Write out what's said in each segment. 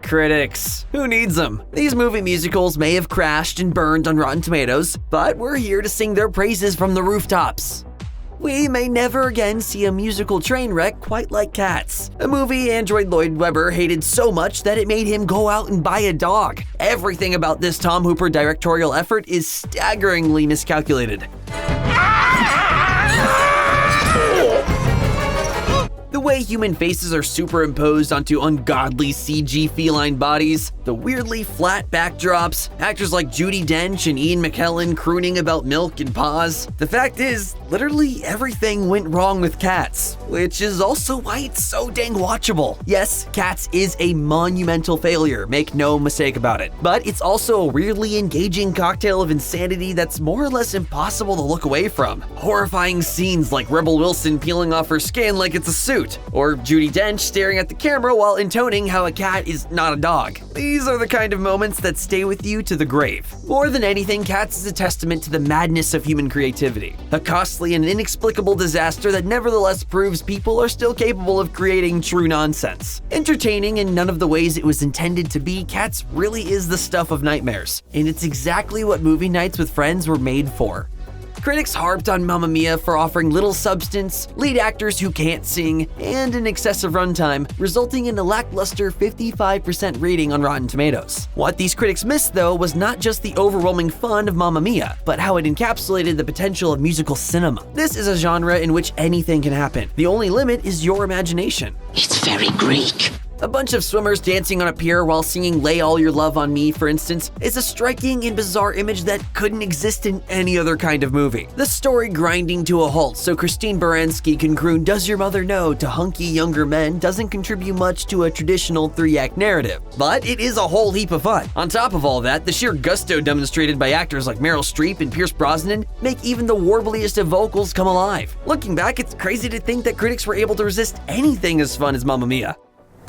critics. Who needs them? These movie musicals may have crashed and burned on Rotten Tomatoes, but we're here to sing their praises from the rooftops. We may never again see a musical train wreck quite like Cats, a movie android Lloyd Webber hated so much that it made him go out and buy a dog. Everything about this Tom Hooper directorial effort is staggeringly miscalculated. The way human faces are superimposed onto ungodly CG feline bodies, the weirdly flat backdrops, actors like Judi Dench and Ian McKellen crooning about milk and paws. The fact is, literally everything went wrong with Cats, which is also why it's so dang watchable. Yes, Cats is a monumental failure, make no mistake about it, but it's also a weirdly engaging cocktail of insanity that's more or less impossible to look away from. Horrifying scenes like Rebel Wilson peeling off her skin like it's a suit, or Judi Dench staring at the camera while intoning how a cat is not a dog. These are the kind of moments that stay with you to the grave. More than anything, Cats is a testament to the madness of human creativity, a costly and inexplicable disaster that nevertheless proves people are still capable of creating true nonsense. Entertaining in none of the ways it was intended to be, Cats really is the stuff of nightmares, and it's exactly what movie nights with friends were made for. Critics harped on Mamma Mia for offering little substance, lead actors who can't sing, and an excessive runtime, resulting in a lackluster 55% rating on Rotten Tomatoes. What these critics missed, though, was not just the overwhelming fun of Mamma Mia, but how it encapsulated the potential of musical cinema. This is a genre in which anything can happen. The only limit is your imagination. It's very Greek. A bunch of swimmers dancing on a pier while singing Lay All Your Love on Me, for instance, is a striking and bizarre image that couldn't exist in any other kind of movie. The story grinding to a halt so Christine Baranski can croon Does Your Mother Know to hunky younger men doesn't contribute much to a traditional 3-act narrative, but it is a whole heap of fun. On top of all that, the sheer gusto demonstrated by actors like Meryl Streep and Pierce Brosnan make even the warbliest of vocals come alive. Looking back, it's crazy to think that critics were able to resist anything as fun as Mamma Mia.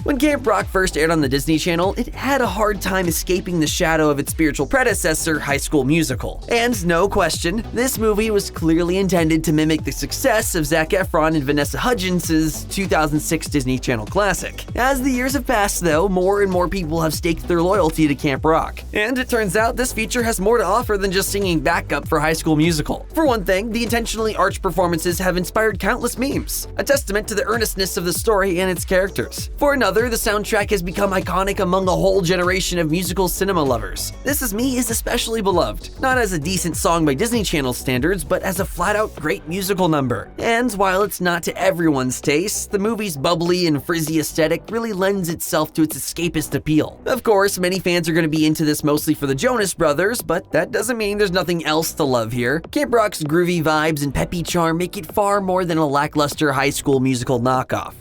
When Camp Rock first aired on the Disney Channel, it had a hard time escaping the shadow of its spiritual predecessor, High School Musical. And no question, this movie was clearly intended to mimic the success of Zac Efron and Vanessa Hudgens' 2006 Disney Channel classic. As the years have passed, though, more and more people have staked their loyalty to Camp Rock. And it turns out this feature has more to offer than just singing backup for High School Musical. For one thing, the intentionally arch performances have inspired countless memes, a testament to the earnestness of the story and its characters. For another, the soundtrack has become iconic among a whole generation of musical cinema lovers. This Is Me is especially beloved, not as a decent song by Disney Channel standards, but as a flat-out great musical number. And while it's not to everyone's taste, the movie's bubbly and frizzy aesthetic really lends itself to its escapist appeal. Of course, many fans are going to be into this mostly for the Jonas Brothers, but that doesn't mean there's nothing else to love here. Camp Rock's groovy vibes and peppy charm make it far more than a lackluster High School Musical knockoff.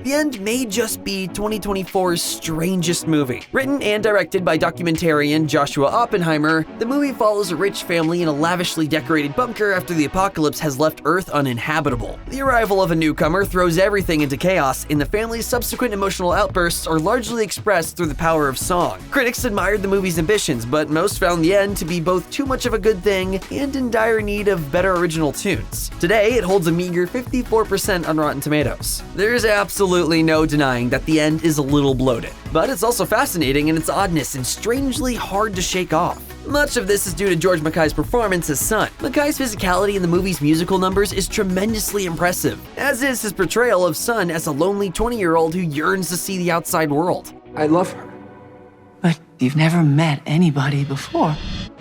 The End may just be 2024's strangest movie. Written and directed by documentarian Joshua Oppenheimer, the movie follows a rich family in a lavishly decorated bunker after the apocalypse has left Earth uninhabitable. The arrival of a newcomer throws everything into chaos, and the family's subsequent emotional outbursts are largely expressed through the power of song. Critics admired the movie's ambitions, but most found The End to be both too much of a good thing and in dire need of better original tunes. Today, it holds a meager 54% on Rotten Tomatoes. There's absolutely no denying that The End is a little bloated, but it's also fascinating in its oddness and strangely hard to shake off. Much of this is due to George Mackay's performance as Son. Mackay's physicality in the movie's musical numbers is tremendously impressive, as is his portrayal of Son as a lonely 20-year-old who yearns to see the outside world. I love her. But you've never met anybody before.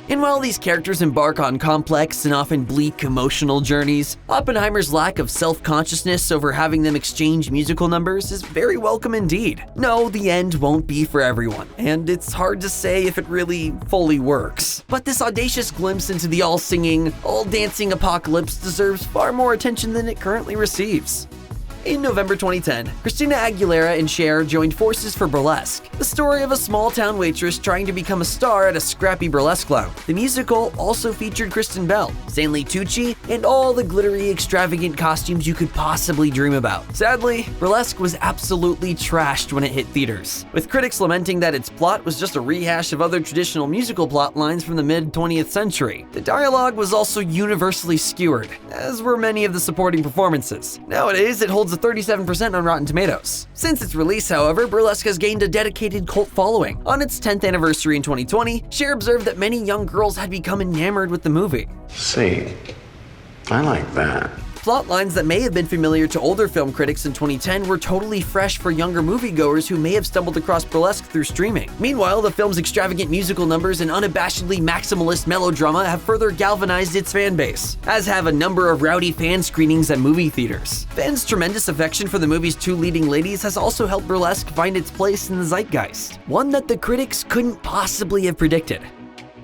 And while these characters embark on complex and often bleak emotional journeys, Oppenheimer's lack of self-consciousness over having them exchange musical numbers is very welcome indeed. No, The End won't be for everyone, and it's hard to say if it really fully works. But this audacious glimpse into the all-singing, all-dancing apocalypse deserves far more attention than it currently receives. In November 2010, Christina Aguilera and Cher joined forces for Burlesque, the story of a small-town waitress trying to become a star at a scrappy burlesque club. The musical also featured Kristen Bell, Stanley Tucci, and all the glittery, extravagant costumes you could possibly dream about. Sadly, Burlesque was absolutely trashed when it hit theaters, with critics lamenting that its plot was just a rehash of other traditional musical plot lines from the mid-20th century. The dialogue was also universally skewered, as were many of the supporting performances. Nowadays, it holds holds a 37% on Rotten Tomatoes. Since its release, however, Burlesque has gained a dedicated cult following. On its 10th anniversary in 2020, Cher observed that many young girls had become enamored with the movie. See, I like that. Plot lines that may have been familiar to older film critics in 2010 were totally fresh for younger moviegoers who may have stumbled across Burlesque through streaming. Meanwhile, the film's extravagant musical numbers and unabashedly maximalist melodrama have further galvanized its fan base, as have a number of rowdy fan screenings at movie theaters. Fans' tremendous affection for the movie's two leading ladies has also helped Burlesque find its place in the zeitgeist, one that the critics couldn't possibly have predicted.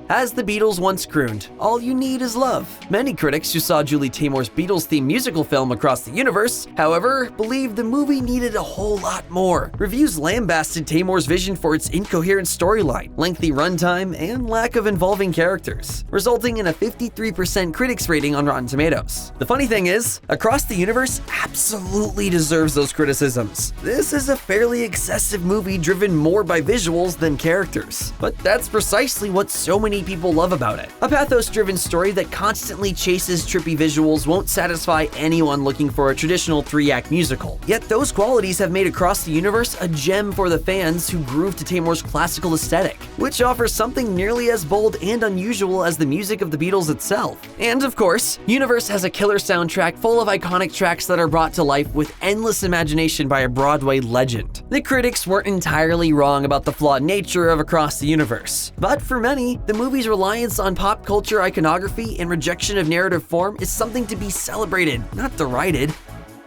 As the Beatles once crooned, all you need is love. Many critics who saw Julie Taymor's Beatles-themed musical film Across the Universe, however, believed the movie needed a whole lot more. Reviews lambasted Taymor's vision for its incoherent storyline, lengthy runtime, and lack of involving characters, resulting in a 53% critics rating on Rotten Tomatoes. The funny thing is, Across the Universe absolutely deserves those criticisms. This is a fairly excessive movie driven more by visuals than characters, but that's precisely what so many people love about it. A pathos-driven story that constantly chases trippy visuals won't satisfy anyone looking for a traditional 3-act musical. Yet those qualities have made Across the Universe a gem for the fans who groove to Taymor's classical aesthetic, which offers something nearly as bold and unusual as the music of the Beatles itself. And of course, Universe has a killer soundtrack full of iconic tracks that are brought to life with endless imagination by a Broadway legend. The critics weren't entirely wrong about the flawed nature of Across the Universe, but for many, the movie's reliance on pop culture iconography and rejection of narrative form is something to be celebrated, not derided.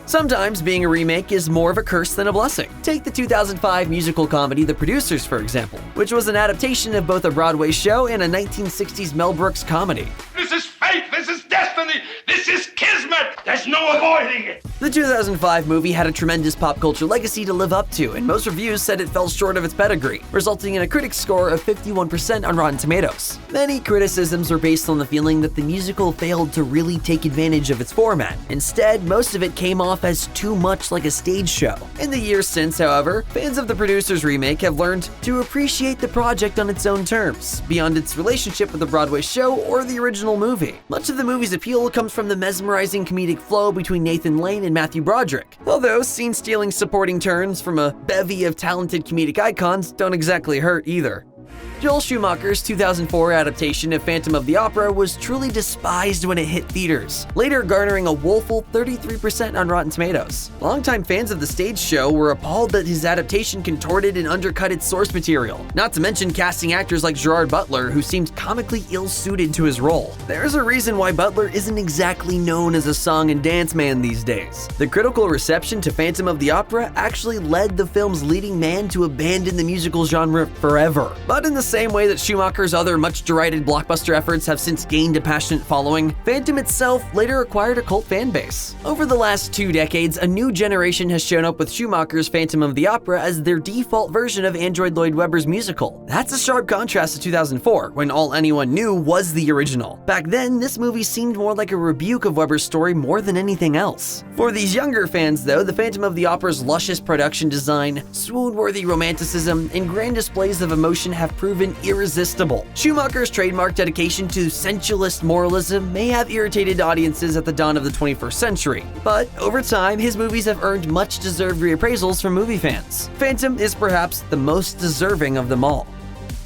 Sometimes being a remake is more of a curse than a blessing. Take the 2005 musical comedy The Producers, for example, which was an adaptation of both a Broadway show and a 1960s Mel Brooks comedy. This is fate, this is destiny, this is kismet, there's no avoiding it. The 2005 movie had a tremendous pop culture legacy to live up to, and most reviews said it fell short of its pedigree, resulting in a critic score of 51% on Rotten Tomatoes. Many criticisms were based on the feeling that the musical failed to really take advantage of its format. Instead, most of it came off as too much like a stage show. In the years since, however, fans of The Producers remake have learned to appreciate the project on its own terms, beyond its relationship with the Broadway show or the original movie. Much of the movie's appeal comes from the mesmerizing comedic flow between Nathan Lane and Matthew Broderick, although scene-stealing supporting turns from a bevy of talented comedic icons don't exactly hurt either. Joel Schumacher's 2004 adaptation of Phantom of the Opera was truly despised when it hit theaters, later garnering a woeful 33% on Rotten Tomatoes. Longtime fans of the stage show were appalled that his adaptation contorted and undercut its source material, not to mention casting actors like Gerard Butler, who seemed comically ill-suited to his role. There's a reason why Butler isn't exactly known as a song and dance man these days. The critical reception to Phantom of the Opera actually led the film's leading man to abandon the musical genre forever. But in the same way that Schumacher's other much derided blockbuster efforts have since gained a passionate following, Phantom itself later acquired a cult fan base. Over the last 2 decades, a new generation has shown up with Schumacher's Phantom of the Opera as their default version of Andrew Lloyd Webber's musical. That's a sharp contrast to 2004, when all anyone knew was the original. Back then, this movie seemed more like a rebuke of Webber's story more than anything else. For these younger fans, though, the Phantom of the Opera's luscious production design, swoon-worthy romanticism, and grand displays of emotion have proven irresistible. Schumacher's trademark dedication to sensualist moralism may have irritated audiences at the dawn of the 21st century, but over time, his movies have earned much-deserved reappraisals from movie fans. Phantom is perhaps the most deserving of them all.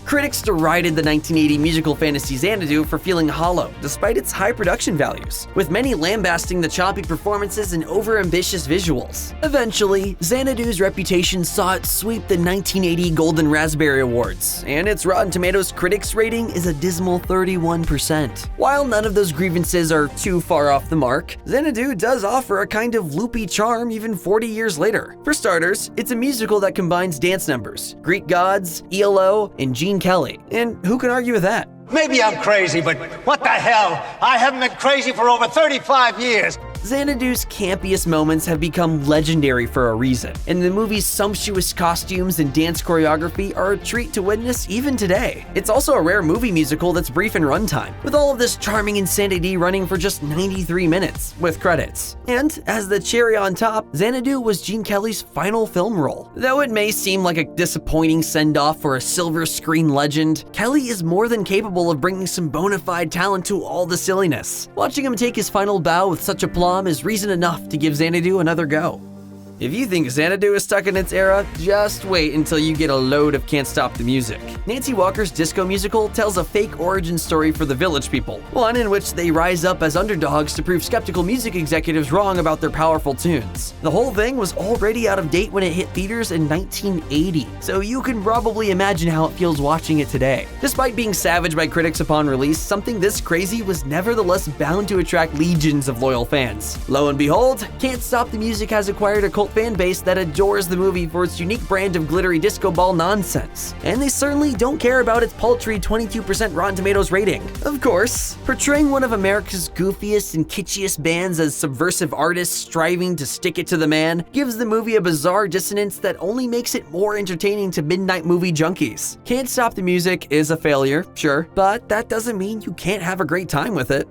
Critics derided the 1980 musical fantasy Xanadu for feeling hollow, despite its high production values, with many lambasting the choppy performances and overambitious visuals. Eventually, Xanadu's reputation saw it sweep the 1980 Golden Raspberry Awards, and its Rotten Tomatoes critics rating is a dismal 31%. While none of those grievances are too far off the mark, Xanadu does offer a kind of loopy charm even 40 years later. For starters, it's a musical that combines dance numbers, Greek gods, ELO, and Gene Kelly, and who can argue with that? Maybe I'm crazy, but what the hell? I haven't been crazy for over 35 years. Xanadu's campiest moments have become legendary for a reason, and the movie's sumptuous costumes and dance choreography are a treat to witness even today. It's also a rare movie musical that's brief in runtime, with all of this charming insanity running for just 93 minutes, with credits. And as the cherry on top, Xanadu was Gene Kelly's final film role. Though it may seem like a disappointing send-off for a silver screen legend, Kelly is more than capable of bringing some bona fide talent to all the silliness. Watching him take his final bow with such aplomb is reason enough to give Xanadu another go. If you think Xanadu is stuck in its era, just wait until you get a load of Can't Stop the Music. Nancy Walker's disco musical tells a fake origin story for the Village People, one in which they rise up as underdogs to prove skeptical music executives wrong about their powerful tunes. The whole thing was already out of date when it hit theaters in 1980, so you can probably imagine how it feels watching it today. Despite being savaged by critics upon release, something this crazy was nevertheless bound to attract legions of loyal fans. Lo and behold, Can't Stop the Music has acquired a cult fan base that adores the movie for its unique brand of glittery disco ball nonsense. And they certainly don't care about its paltry 22% Rotten Tomatoes rating. Of course, portraying one of America's goofiest and kitschiest bands as subversive artists striving to stick it to the man gives the movie a bizarre dissonance that only makes it more entertaining to midnight movie junkies. Can't Stop the Music is a failure, sure, but that doesn't mean you can't have a great time with it.